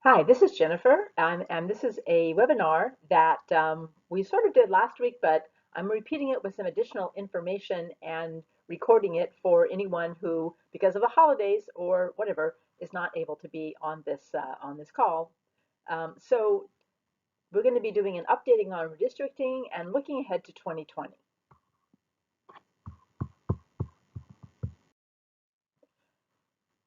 Hi, this is Jennifer, and this is a webinar that we sort of did last week, but I'm repeating it with some additional information and recording it for anyone who, because of the holidays or whatever, is not able to be on this call. So we're going to be doing an updating on redistricting and looking ahead to 2020.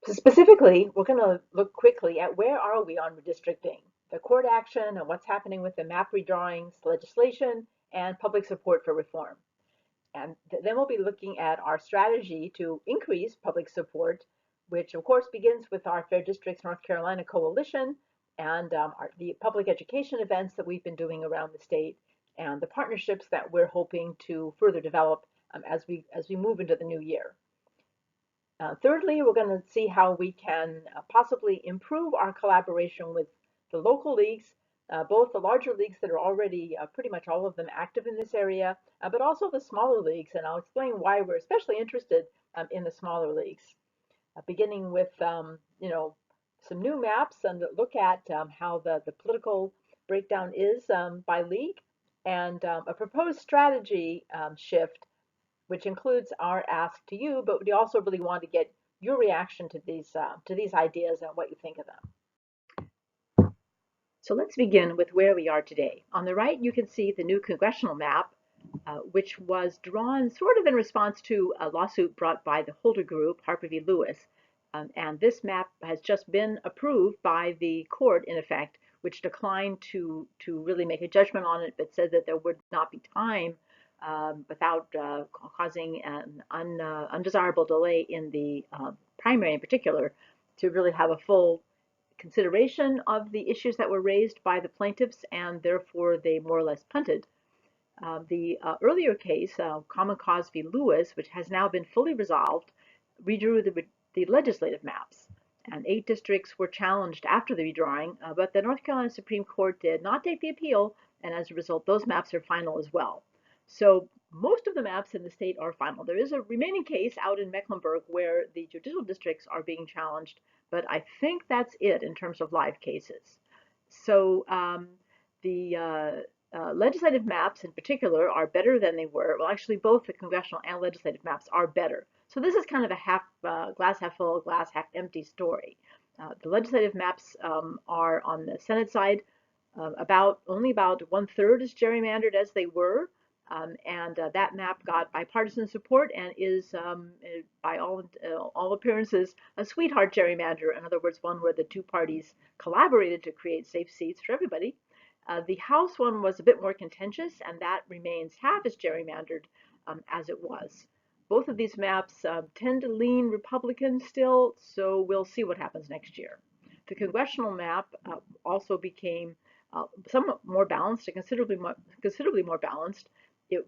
So specifically, we're going to look quickly at where are we on redistricting, the court action and what's happening with the map redrawings, legislation, and public support for reform. And then we'll be looking at our strategy to increase public support, which of course begins with our Fair Districts North Carolina Coalition and the public education events that we've been doing around the state and the partnerships that we're hoping to further develop as we move into the new year. Thirdly, we're going to see how we can possibly improve our collaboration with the local leagues, both the larger leagues that are already pretty much all of them active in this area, but also the smaller leagues. And I'll explain why we're especially interested in the smaller leagues, beginning with some new maps and look at how the political breakdown is by league and a proposed strategy shift which includes our ask to you, but we also really want to get your reaction to these ideas and what you think of them. So let's begin with where we are today. On the right, you can see the new congressional map, which was drawn sort of in response to a lawsuit brought by the Holder Group, Harper v. Lewis. And this map has just been approved by the court, in effect, which declined to really make a judgment on it, but said that there would not be time without causing an undesirable delay in the primary in particular to really have a full consideration of the issues that were raised by the plaintiffs, and therefore they more or less punted. The earlier case, Common Cause v. Lewis, which has now been fully resolved, redrew the legislative maps. And 8 districts were challenged after the redrawing, but the North Carolina Supreme Court did not take the appeal, and as a result, those maps are final as well. So most of the maps in the state are final. There is a remaining case out in Mecklenburg where the judicial districts are being challenged, but I think that's it in terms of live cases. So the legislative maps in particular are better than they were. Well, actually, both the congressional and legislative maps are better. So this is kind of a glass half full, glass half empty story. The legislative maps are on the Senate side. Only about 1/3 is gerrymandered as they were. And that map got bipartisan support and is, by all appearances, a sweetheart gerrymander. In other words, one where the two parties collaborated to create safe seats for everybody. The House one was a bit more contentious, and that remains half as gerrymandered as it was. Both of these maps tend to lean Republican still, so we'll see what happens next year. The congressional map also became somewhat more balanced, considerably more balanced.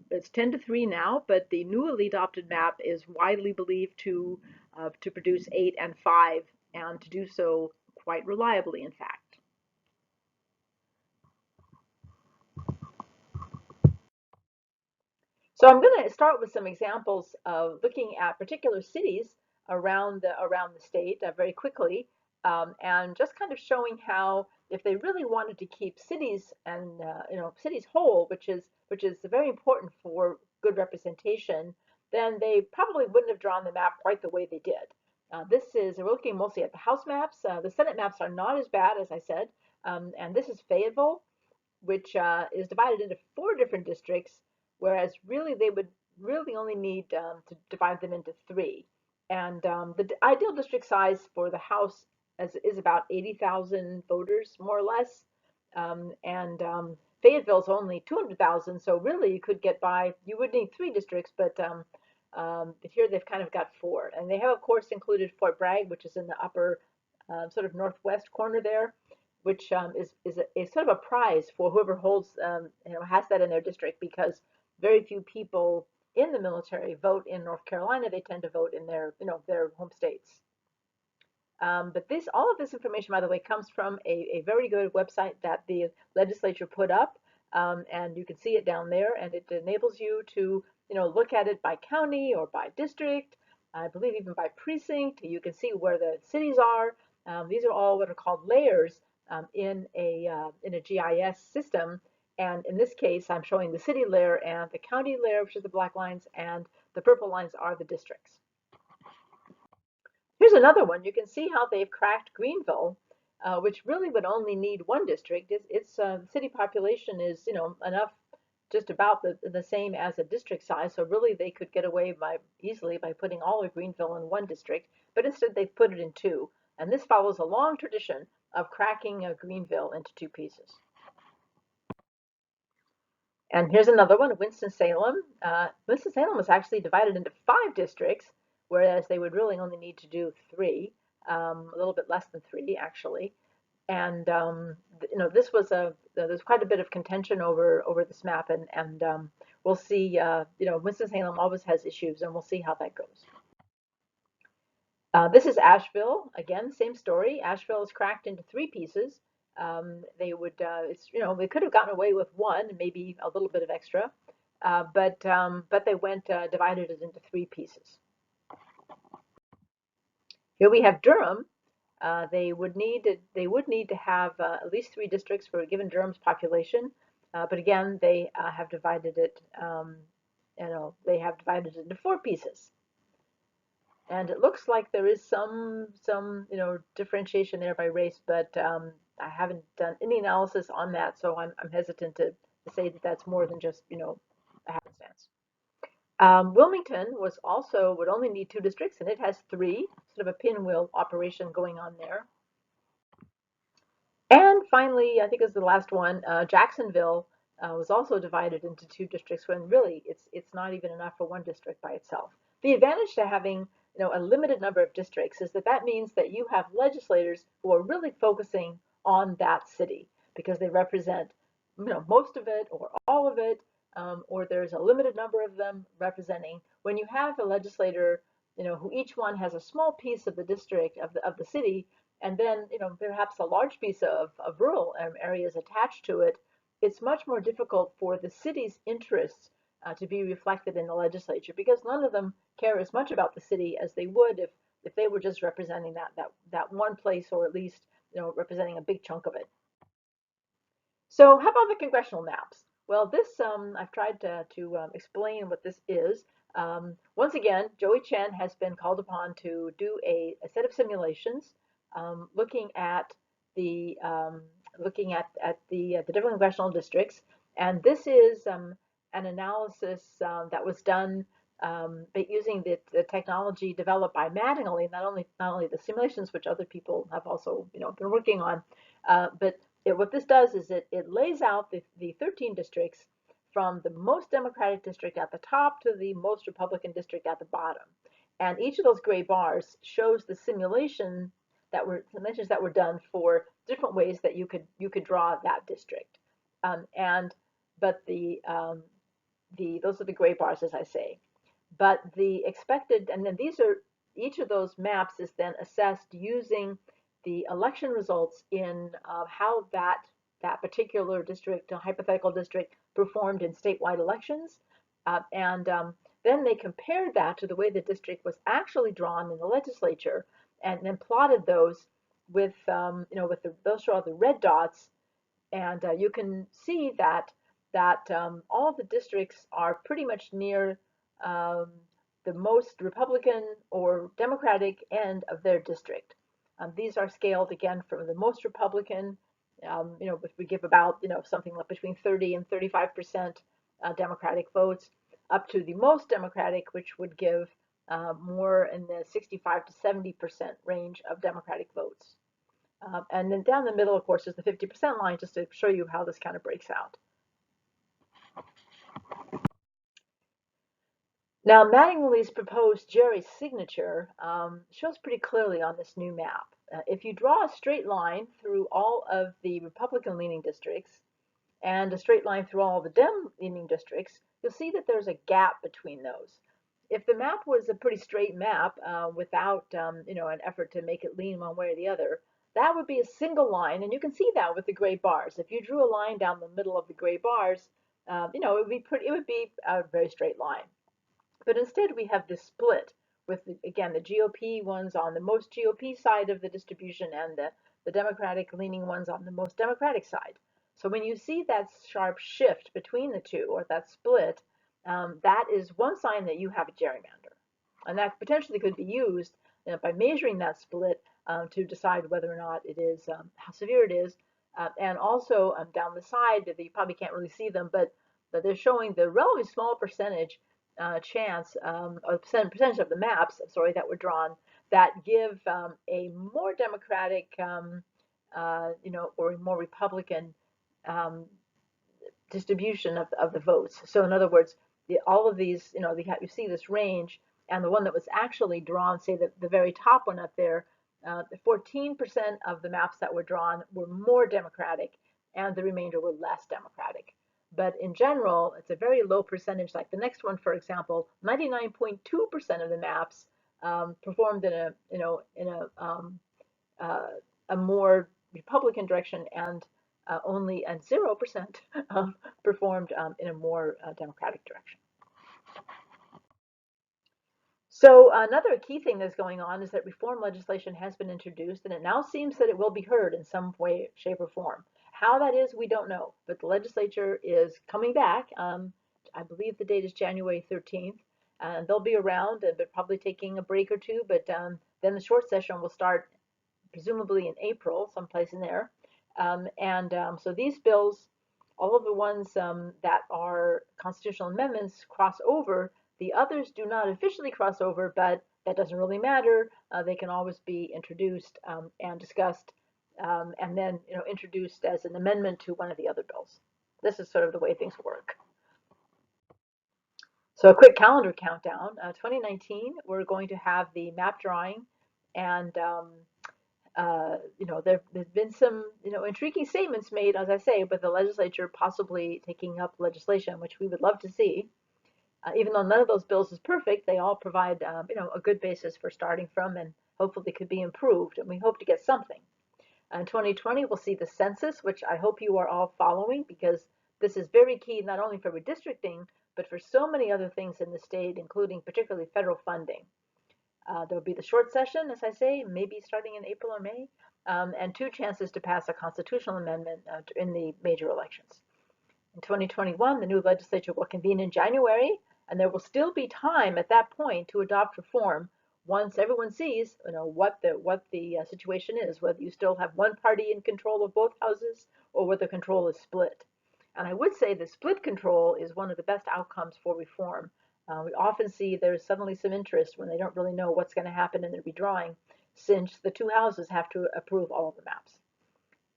It's 10-3 now, but the newly adopted map is widely believed to produce 8 and 5, and to do so quite reliably, in fact. So I'm going to start with some examples of looking at particular cities around the state very quickly, and just kind of showing how if they really wanted to keep cities and cities whole, which is very important for good representation, then they probably wouldn't have drawn the map quite the way they did. We're looking mostly at the House maps. The Senate maps are not as bad, as I said, and this is Fayetteville, which is divided into 4 different districts, whereas really they would really only need to divide them into 3. And the ideal district size for the House is about 80,000 voters, more or less. And Fayetteville's only 200,000, so really you could get by. You would need 3 districts, but here they've kind of got 4. And they have, of course, included Fort Bragg, which is in the upper sort of northwest corner there, which is sort of a prize for whoever has that in their district, because very few people in the military vote in North Carolina. They tend to vote in their home states. But all of this information, by the way, comes from a very good website that the legislature put up, and you can see it down there, and it enables you to look at it by county or by district, I believe even by precinct. You can see where the cities are. These are all what are called layers, in a GIS system. And in this case, I'm showing the city layer and the county layer, which is the black lines, and the purple lines are the districts. Here's another one. You can see how they've cracked Greenville, which really would only need one district. Its city population is, enough, just about the same as a district size. So really, they could get away easily by putting all of Greenville in one district. But instead, they've put it in two. And this follows a long tradition of cracking Greenville into two pieces. And here's another one, Winston-Salem. Winston-Salem was actually divided into 5 districts, whereas they would really only need to do 3, a little bit less than 3 actually. And this was there's quite a bit of contention over this map, and we'll see. Winston-Salem always has issues, and we'll see how that goes. This is Asheville. Again, same story. Asheville is cracked into 3 pieces. They would, they could have gotten away with 1, maybe a little bit of extra, but they went divided it into 3 pieces. Here we have Durham. They would need to have at least 3 districts for given Durham's population, but again, they have divided it. They have divided it into 4 pieces. And it looks like there is some differentiation there by race, but I haven't done any analysis on that, so I'm hesitant to say that that's more than just a happenstance. Wilmington would only need 2 districts, and it has 3, sort of a pinwheel operation going on there. And finally, I think is the last one, Jacksonville was also divided into 2 districts when really it's not even enough for 1 district by itself. The advantage to having a limited number of districts is that means that you have legislators who are really focusing on that city because they represent most of it or all of it, or there's a limited number of them representing. When you have a legislator who each one has a small piece of the district of the city, and then perhaps a large piece of rural areas attached to it, it's much more difficult for the city's interests to be reflected in the legislature because none of them care as much about the city as they would if they were just representing that one place, or at least representing a big chunk of it. So how about the congressional maps? Well, this I've tried to explain what this is. Once again, Joey Chen has been called upon to do a set of simulations looking at the different congressional districts, and this is an analysis that was done using the technology developed by Mattingly. Not only the simulations, which other people have also been working on, but what this does is it lays out the 13 districts from the most Democratic district at the top to the most Republican district at the bottom, and each of those gray bars shows the simulations that were done for different ways that you could draw that district. But those are the gray bars, as I say. But the expected, and then each of those maps is then assessed using the election results in how that particular district, a hypothetical district, performed in statewide elections, and then they compared that to the way the district was actually drawn in the legislature, and then plotted those with those are the red dots, and you can see that all of the districts are pretty much near the most Republican or Democratic end of their district. These are scaled again from the most Republican, which we give about something like between 30 and 35% Democratic votes, up to the most Democratic, which would give more in the 65 to 70% range of Democratic votes. And then down the middle, of course, is the 50% line, just to show you how this kind of breaks out. Now, Mattingly's proposed Jerry's signature shows pretty clearly on this new map. If you draw a straight line through all of the Republican-leaning districts and a straight line through all the Dem-leaning districts, you'll see that there's a gap between those. If the map was a pretty straight map without an effort to make it lean one way or the other, that would be a single line, and you can see that with the gray bars. If you drew a line down the middle of the gray bars, it would be a very straight line. But instead we have this split with, again, the GOP ones on the most GOP side of the distribution and the Democratic leaning ones on the most Democratic side. So when you see that sharp shift between the two, or that split, that is one sign that you have a gerrymander. And that potentially could be used, by measuring that split, to decide whether or not it is, how severe it is. And also, down the side, that you probably can't really see them, but they're showing the relatively small percentage chance, or percentage of the maps, sorry, that were drawn that give a more Democratic, or a more Republican um, distribution of the votes. So in other words, all of these, you see this range, and the one that was actually drawn, say the very top one up there, 14% of the maps that were drawn were more Democratic, and the remainder were less Democratic. But in general, it's a very low percentage. Like the next one, for example, 99.2% of the maps performed in a more Republican direction, and only 0% performed in a more Democratic direction. So another key thing that's going on is that reform legislation has been introduced, and it now seems that it will be heard in some way, shape, or form. How that is, we don't know, but the legislature is coming back. I believe the date is January 13th, and they'll be around, but probably taking a break or two, but then the short session will start presumably in April, someplace in there. So these bills, all of the ones that are constitutional amendments, cross over. The others do not officially cross over, but that doesn't really matter. They can always be introduced and discussed, and then introduced as an amendment to one of the other bills. This is sort of the way things work. So a quick calendar countdown. 2019, we're going to have the map drawing, and there's been some, intriguing statements made, as I say, with the legislature possibly taking up legislation, which we would love to see. Even though none of those bills is perfect, they all provide, a good basis for starting from, and hopefully could be improved, and we hope to get something. In 2020, we'll see the census, which I hope you are all following, because this is very key, not only for redistricting, but for so many other things in the state, including particularly federal funding. There'll be the short session, as I say, maybe starting in April or May, and 2 chances to pass a constitutional amendment in the major elections. In 2021, the new legislature will convene in January, and there will still be time at that point to adopt reform once everyone sees, what the situation is, whether you still have one party in control of both houses or whether control is split. And I would say the split control is one of the best outcomes for reform. We often see there's suddenly some interest when they don't really know what's going to happen in the redrawing, since the 2 houses have to approve all of the maps.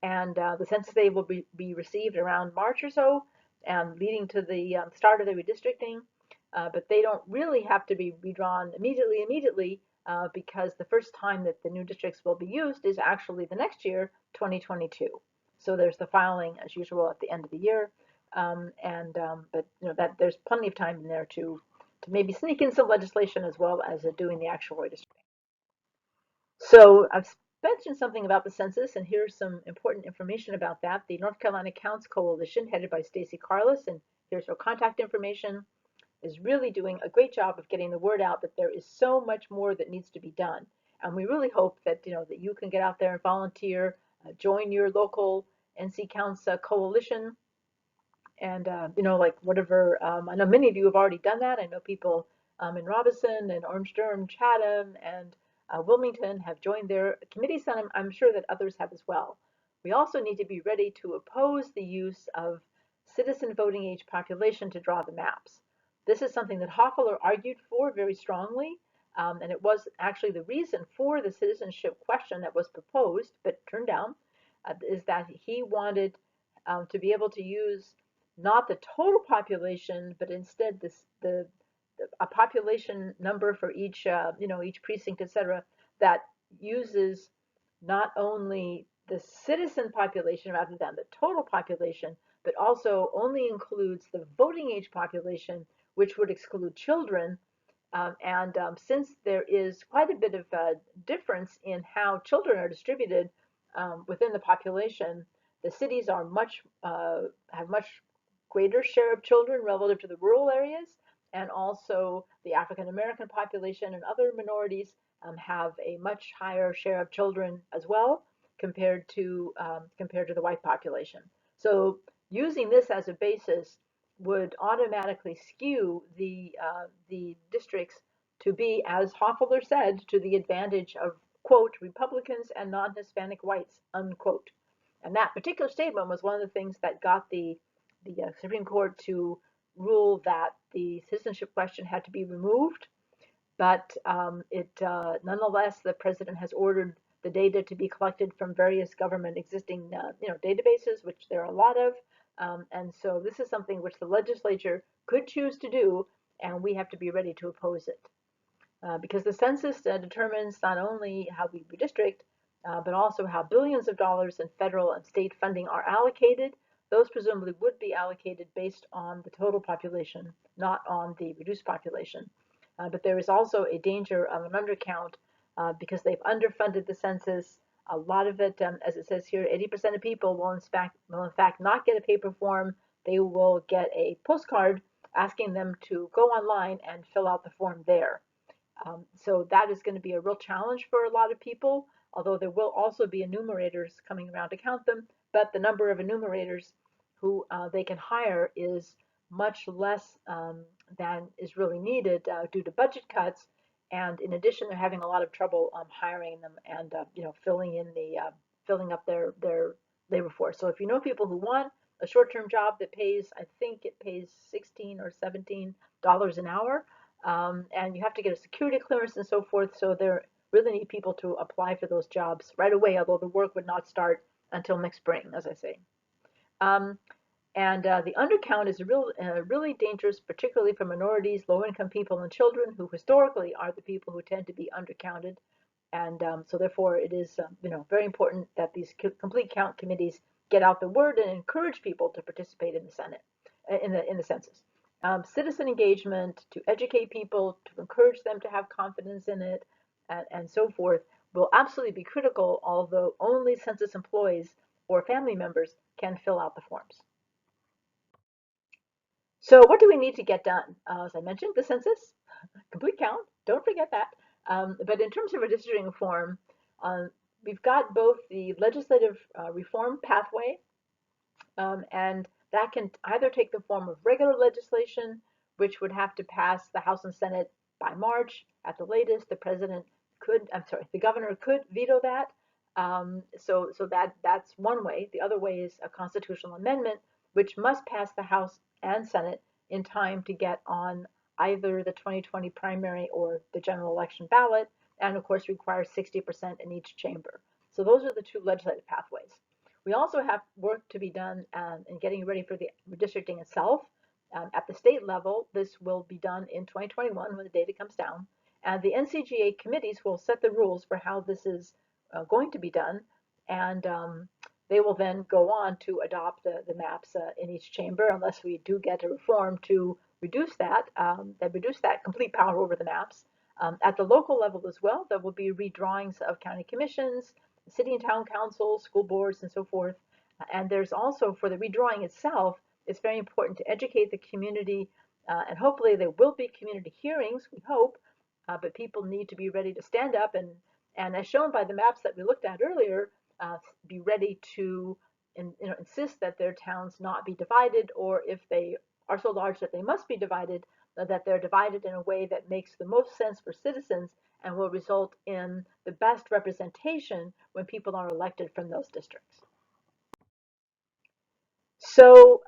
And the census data will be received around March or so, and leading to the start of the redistricting. But they don't really have to be redrawn immediately, because the first time that the new districts will be used is actually the next year, 2022. So there's the filing as usual at the end of the year, but that there's plenty of time in there to maybe sneak in some legislation as well as doing the actual redistricting. So I've mentioned something about the census, and here's some important information about that. The North Carolina Counts Coalition, headed by Stacey Carlis, and here's her contact information, is really doing a great job of getting the word out that there is so much more that needs to be done. And we really hope that that you can get out there and volunteer, join your local NC Counts coalition, and like whatever. I know many of you have already done that. I know people in Robinson and Orange Durham, Chatham, and Wilmington have joined their committees, and I'm sure that others have as well. We also need to be ready to oppose the use of citizen voting age population to draw the maps. This is something that Hofeller argued for very strongly, and it was actually the reason for the citizenship question that was proposed but turned down, is that he wanted to be able to use not the total population, but instead a population number for each each precinct, etc., that uses not only the citizen population rather than the total population, but also only includes the voting age population, which would exclude children. Since there is quite a bit of difference in how children are distributed within the population, the cities are have much greater share of children relative to the rural areas, and also the African American population and other minorities have a much higher share of children as well compared to the white population. So using this as a basis would automatically skew the districts to be, as Hofeller said, to the advantage of, quote, Republicans and non-Hispanic whites, unquote. And that particular statement was one of the things that got the Supreme Court to rule that the citizenship question had to be removed. But nonetheless, the president has ordered the data to be collected from various government existing databases, which there are a lot of. And so this is something which the legislature could choose to do, and we have to be ready to oppose it. Because the census determines not only how we redistrict, but also how billions of dollars in federal and state funding are allocated. Those presumably would be allocated based on the total population, not on the reduced population. But there is also a danger of an undercount because they've underfunded the census. A lot of it, as it says here, 80% of people will in fact not get a paper form. They will get a postcard asking them to go online and fill out the form there. So that is going to be a real challenge for a lot of people, although there will also be enumerators coming around to count them, but the number of enumerators who they can hire is much less than is really needed due to budget cuts. And in addition, they're having a lot of trouble hiring them and filling up their labor force. So if you know people who want a short-term job that pays, I think it pays $16 or $17 an hour, and you have to get a security clearance and so forth. So they really need people to apply for those jobs right away, although the work would not start until next spring, as I say. Um, and the undercount is really dangerous, particularly for minorities, low-income people, and children, who historically are the people who tend to be undercounted. And so therefore, it is very important that these complete count committees get out the word and encourage people to participate in the Senate, in the census. Citizen engagement, to educate people, to encourage them to have confidence in it, and so forth, will absolutely be critical, although only census employees or family members can fill out the forms. So what do we need to get done? As I mentioned, the census, complete count, don't forget that. But in terms of redistricting reform, we've got both the legislative reform pathway, and that can either take the form of regular legislation, which would have to pass the House and Senate by March at the latest. The governor could veto that. So that's one way. The other way is a constitutional amendment, which must pass the House and Senate in time to get on either the 2020 primary or the general election ballot, and of course requires 60% in each chamber. So those are the two legislative pathways. We also have work to be done in getting ready for the redistricting itself. At the state level, this will be done in 2021 when the data comes down. And the NCGA committees will set the rules for how this is going to be done. And they will then go on to adopt the maps in each chamber, unless we do get a reform to reduce that complete power over the maps. At the local level as well, there will be redrawings of county commissions, city and town councils, school boards, and so forth. And there's also, for the redrawing itself, it's very important to educate the community, and hopefully there will be community hearings, we hope, but people need to be ready to stand up and as shown by the maps that we looked at earlier, be ready to insist that their towns not be divided, or if they are so large that they must be divided, that they're divided in a way that makes the most sense for citizens and will result in the best representation when people are elected from those districts. So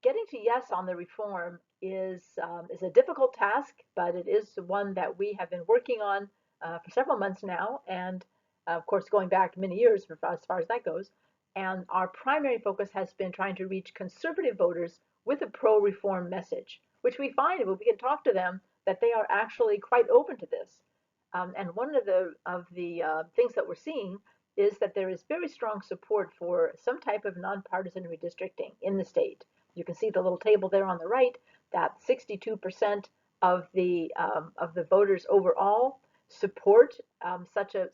getting to yes on the reform is a difficult task, but it is one that we have been working on for several months now, and of course going back many years as far as that goes. And our primary focus has been trying to reach conservative voters with a pro-reform message, which we find when we can talk to them that they are actually quite open to this. And one of the things that we're seeing is that there is very strong support for some type of nonpartisan redistricting in the state. You can see the little table there on the right that 62% of the voters overall support such a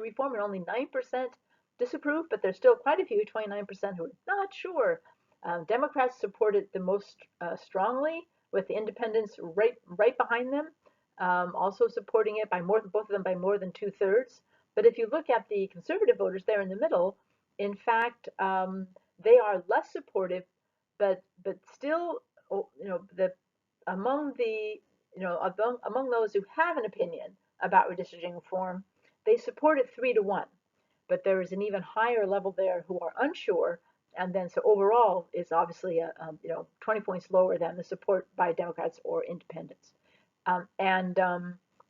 reform, and only 9% disapprove. But there's still quite a few, 29%, who are not sure. Democrats support it the most strongly, with the independents right behind them, also supporting it by both of them by more than 2/3. But if you look at the conservative voters there in the middle, in fact, they are less supportive, but still, the among the among those who have an opinion about redistricting reform, they support it 3-1. But there is an even higher level there who are unsure, and then so overall is obviously 20 points lower than the support by Democrats or independents. And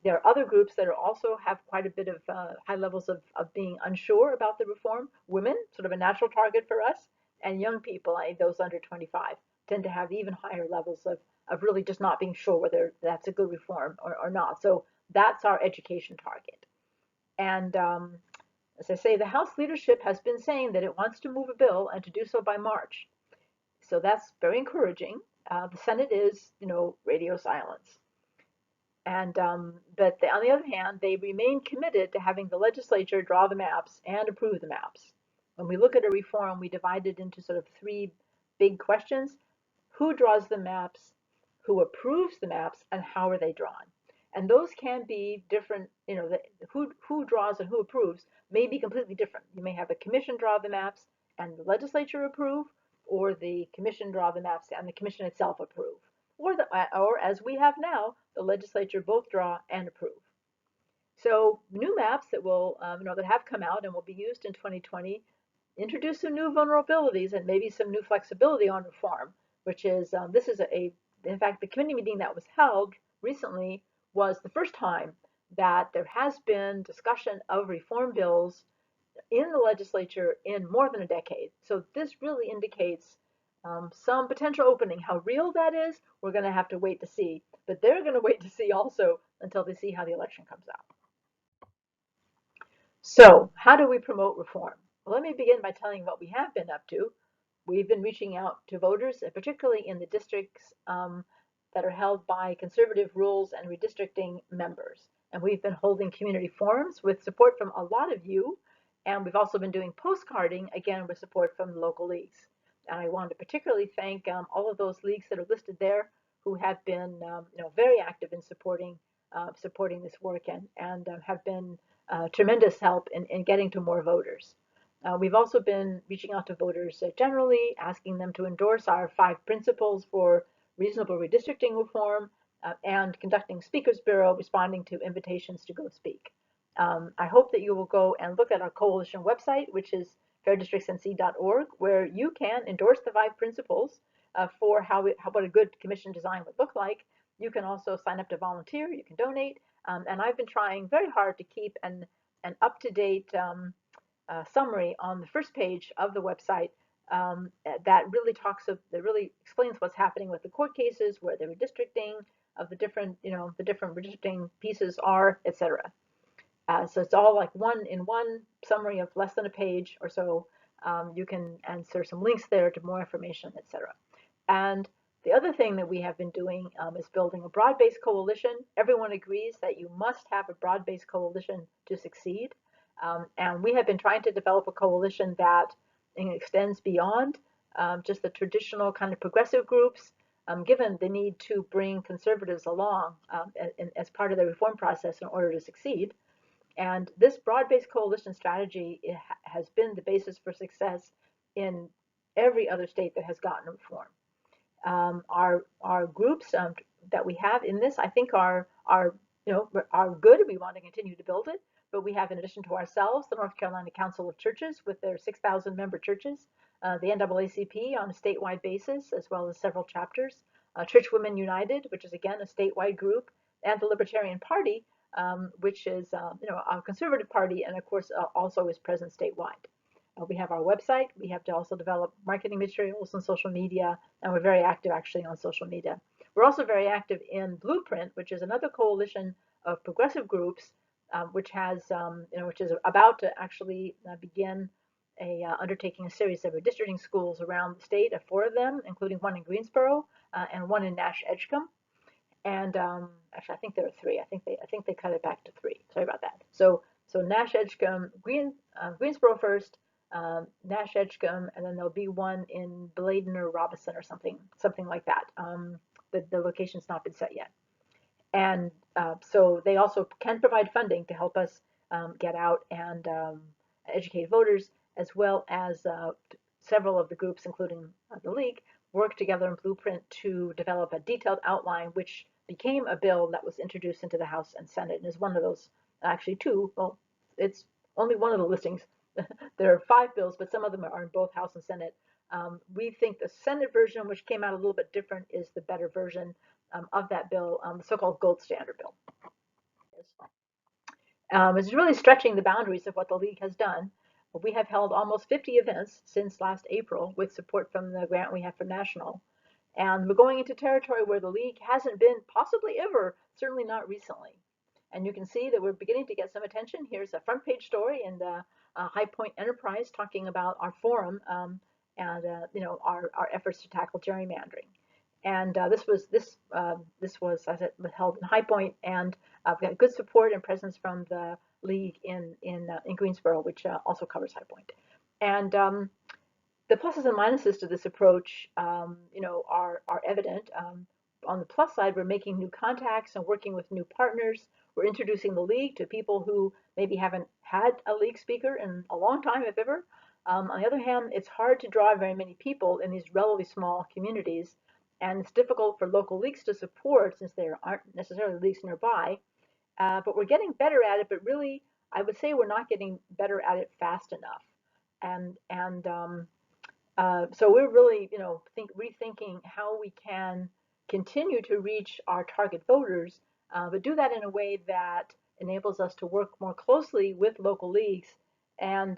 there are other groups that are also have quite a bit of high levels of being unsure about the reform. Women, sort of a natural target for us, and young people, those under 25, tend to have even higher levels of really just not being sure whether that's a good reform or not. So that's our education target. And as I say, the House leadership has been saying that it wants to move a bill and to do so by March. So that's very encouraging. The Senate is, radio silence. And but on the other hand, they remain committed to having the legislature draw the maps and approve the maps. When we look at a reform, we divide it into sort of three big questions: who draws the maps, who approves the maps, and how are they drawn? And those can be different. Who draws and who approves may be completely different. You may have a commission draw the maps and the legislature approve, or the commission draw the maps and the commission itself approve, or as we have now, the legislature both draw and approve. So new maps that will, that have come out and will be used in 2020 introduce some new vulnerabilities and maybe some new flexibility on reform, which is in fact, the committee meeting that was held recently was the first time that there has been discussion of reform bills in the legislature in more than a decade. So this really indicates some potential opening. How real that is, we're going to have to wait to see. But they're going to wait to see also until they see how the election comes out. So, how do we promote reform? Well, let me begin by telling you what we have been up to. We've been reaching out to voters, particularly in the districts that are held by conservative rules and redistricting members. And we've been holding community forums with support from a lot of you. And we've also been doing postcarding, again, with support from the local leagues. And I want to particularly thank all of those leagues that are listed there who have been very active in supporting this work and have been tremendous help in getting to more voters. We've also been reaching out to voters generally, asking them to endorse our 5 principles for reasonable redistricting reform and conducting speakers bureau, responding to invitations to go speak. I hope that you will go and look at our coalition website, which is fairdistrictsnc.org, where you can endorse the 5 principles for what a good commission design would look like. You can also sign up to volunteer, you can donate, and I've been trying very hard to keep an up-to-date summary on the first page of the website that really explains what's happening with the court cases, where the redistricting of the different redistricting pieces are, etc. So it's all like one summary of less than a page or so. And there's some links there to more information, etc. And the other thing that we have been doing is building a broad-based coalition. Everyone agrees that you must have a broad-based coalition to succeed. And we have been trying to develop a coalition that extends beyond just the traditional kind of progressive groups, given the need to bring conservatives along as part of the reform process in order to succeed. And this broad-based coalition strategy has been the basis for success in every other state that has gotten reform. Our groups that we have in this, I think, are good. We want to continue to build it. But we have, in addition to ourselves, the North Carolina Council of Churches with their 6,000 member churches, the NAACP on a statewide basis, as well as several chapters, Church Women United, which is again a statewide group, and the Libertarian Party, which is a conservative party, and of course also is present statewide. We have our website. We have to also develop marketing materials and social media, and we're very active actually on social media. We're also very active in Blueprint, which is another coalition of progressive groups, which is about to actually begin undertaking a series of redistricting schools around the state, 4 of them, including one in Greensboro and one in Nash Edgecombe. And actually, I think there are 3. I think they cut it back to 3. Sorry about that. So Nash Edgecombe, Greensboro first, Nash Edgecombe, and then there'll be one in Bladen or Robinson or something like that. the location's not been set yet. And so they also can provide funding to help us get out and educate voters, as well as several of the groups, including the League, work together in Blueprint to develop a detailed outline, which became a bill that was introduced into the House and Senate, and is one of those, actually two, well, it's only one of the listings. There are 5 bills, but some of them are in both House and Senate. We think the Senate version, which came out a little bit different, is the better version of that bill, the so-called gold standard bill. It's really stretching the boundaries of what the League has done. We have held almost 50 events since last April with support from the grant we have from National. And we're going into territory where the League hasn't been possibly ever, certainly not recently. And you can see that we're beginning to get some attention. Here's a front page story in the High Point Enterprise talking about our forum and our efforts to tackle gerrymandering. And this was as it was held in High Point, and we got good support and presence from the League in Greensboro, which also covers High Point. And the pluses and minuses to this approach, are evident. On the plus side, we're making new contacts and working with new partners. We're introducing the League to people who maybe haven't had a League speaker in a long time, if ever. On the other hand, it's hard to draw very many people in these relatively small communities, and it's difficult for local leagues to support since there aren't necessarily leagues nearby. But we're getting better at it, but really, I would say we're not getting better at it fast enough. And so we're really, rethinking how we can continue to reach our target voters, but do that in a way that enables us to work more closely with local leagues and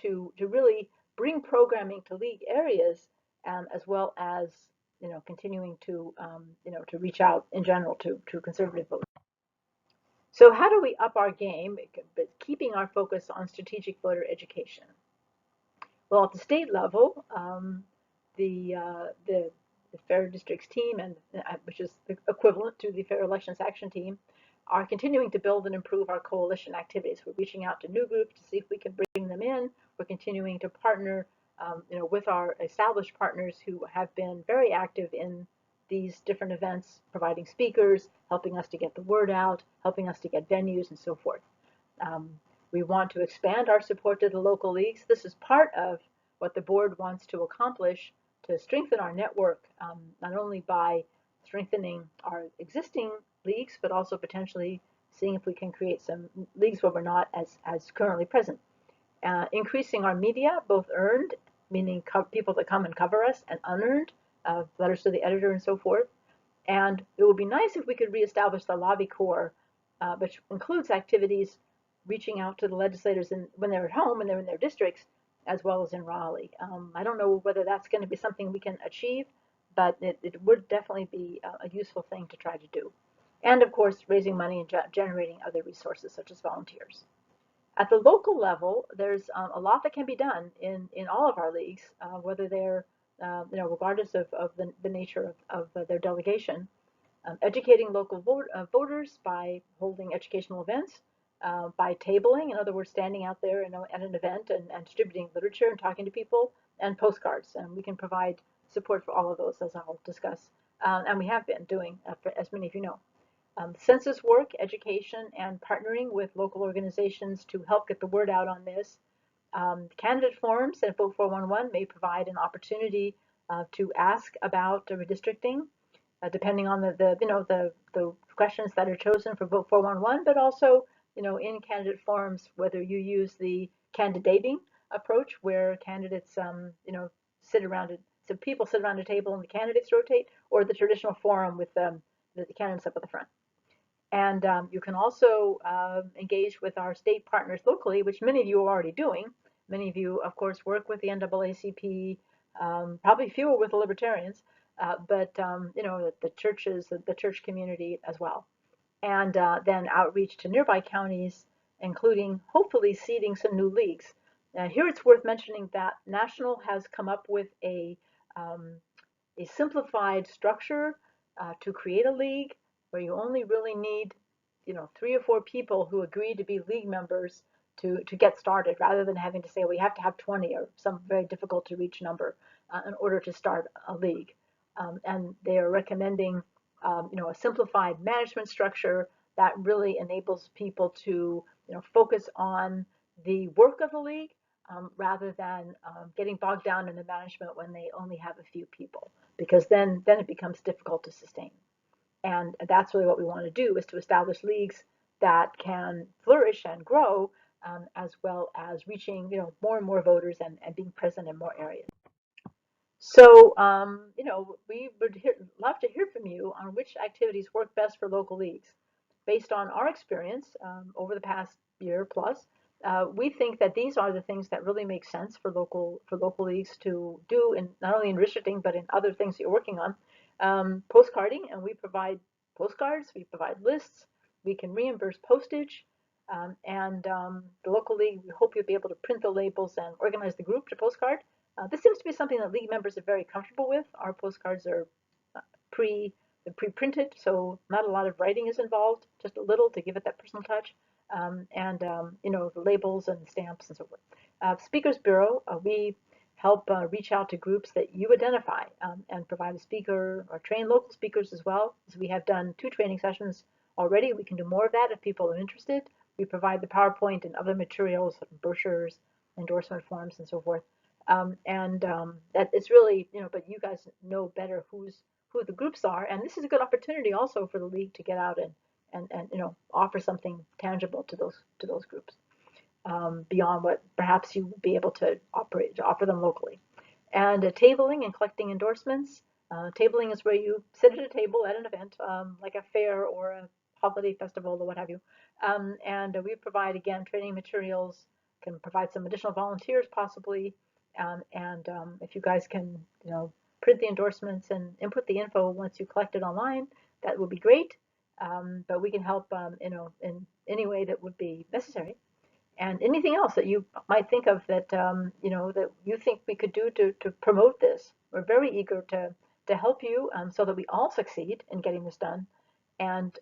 to really bring programming to league areas, as well as continuing to to reach out in general to conservative voters. So how do we up our game, but keeping our focus on strategic voter education? Well, at the state level, the Fair Districts team, and which is the equivalent to the Fair Elections Action Team, are continuing to build and improve our coalition activities. We're reaching out to new groups to see if we can bring them in. We're continuing to partner, with our established partners who have been very active in these different events, providing speakers, helping us to get the word out, helping us to get venues, and so forth. We want to expand our support to the local leagues. This is part of what the board wants to accomplish to strengthen our network, not only by strengthening our existing leagues, but also potentially seeing if we can create some leagues where we're not as currently present. Increasing our media, both earned, meaning people that come and cover us, and unearned, letters to the editor and so forth. And it would be nice if we could reestablish the lobby corps, which includes activities reaching out to the legislators when they're at home and they're in their districts, as well as in Raleigh. I don't know whether that's going to be something we can achieve, but it would definitely be a useful thing to try to do. And of course, raising money and generating other resources such as volunteers. At the local level, there's a lot that can be done in all of our leagues, whether they're, regardless of the nature of their delegation. Educating local voters by holding educational events, by tabling, in other words, standing out there at an event and distributing literature and talking to people, and postcards. And we can provide support for all of those, as I'll discuss. And we have been doing, as many of you know. Census work, education, and partnering with local organizations to help get the word out on this. Candidate forums and Vote 411 may provide an opportunity to ask about redistricting, depending on the questions that are chosen for Vote 411, but also in candidate forums, whether you use the candidating approach where candidates sit around it, so people sit around a table and the candidates rotate, or the traditional forum with the candidates up at the front. And you can also engage with our state partners locally, which many of you are already doing. Many of you, of course, work with the NAACP, probably fewer with the Libertarians, but the churches, the church community as well. And then outreach to nearby counties, including hopefully seeding some new leagues. Here it's worth mentioning that National has come up with a simplified structure to create a league, where you only really need 3 or 4 people who agree to be league members to get started, rather than having to say, well, you have to have 20 or some very difficult to reach number in order to start a league. and they are recommending a simplified management structure that really enables people to focus on the work of the league rather than getting bogged down in the management when they only have a few people, because then it becomes difficult to sustain. And that's really what we want to do, is to establish leagues that can flourish and grow, as well as reaching more and more voters and being present in more areas. So, we would love to hear from you on which activities work best for local leagues. Based on our experience over the past year plus, we think that these are the things that really make sense for local leagues to do, in not only in redistricting but in other things that you're working on. Postcarding, and we provide postcards, we provide lists, we can reimburse postage, and the local league, we hope you'll be able to print the labels and organize the group to postcard. This seems to be something that league members are very comfortable with. Our postcards are uh, pre pre-printed, so not a lot of writing is involved, just a little to give it that personal touch, and the labels and stamps and so forth. Speakers Bureau, we help reach out to groups that you identify and provide a speaker or train local speakers as well. So we have done 2 training sessions already. We can do more of that if people are interested. We provide the PowerPoint and other materials, brochures, endorsement forms, and so forth. That it's really, but you guys know better who the groups are, and this is a good opportunity also for the league to get out and offer something tangible to those groups beyond what perhaps you would be able to offer them locally. And tabling and collecting endorsements. Tabling is where you sit at a table at an event, like a fair or a holiday festival or what have you. And we provide, again, training materials, can provide some additional volunteers possibly. If you guys can, print the endorsements and input the info once you collect it online, that would be great. But we can help, in any way that would be necessary. And anything else that you might think of that that you think we could do to promote this. We're very eager to help you so that we all succeed in getting this done. And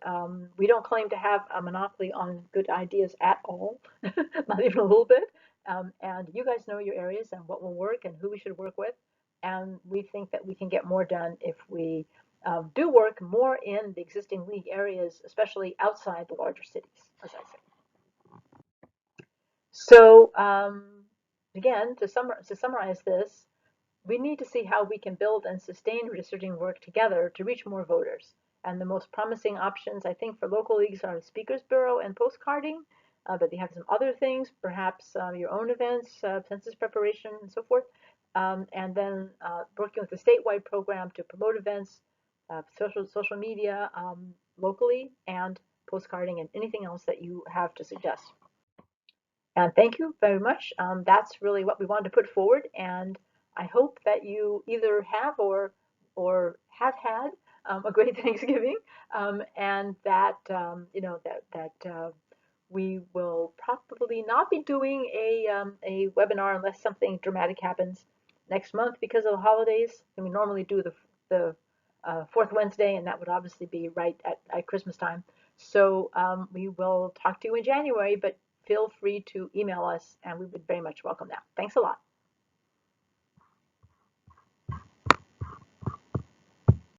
we don't claim to have a monopoly on good ideas at all, not even a little bit. And you guys know your areas and what will work and who we should work with. And we think that we can get more done if we do work more in the existing league areas, especially outside the larger cities, as I say. So again, to summarize this, we need to see how we can build and sustain redistricting work together to reach more voters. And the most promising options, I think, for local leagues are the Speakers Bureau and postcarding, but they have some other things, perhaps your own events, census preparation, and so forth. And then working with the statewide program to promote events, social media locally, and postcarding, and anything else that you have to suggest. And thank you very much. That's really what we wanted to put forward, and I hope that you either have or have had a great Thanksgiving, and that we will probably not be doing a webinar unless something dramatic happens next month because of the holidays. And we normally do the fourth Wednesday, and that would obviously be right at Christmas time. So we will talk to you in January, but feel free to email us, and we would very much welcome that. Thanks a lot.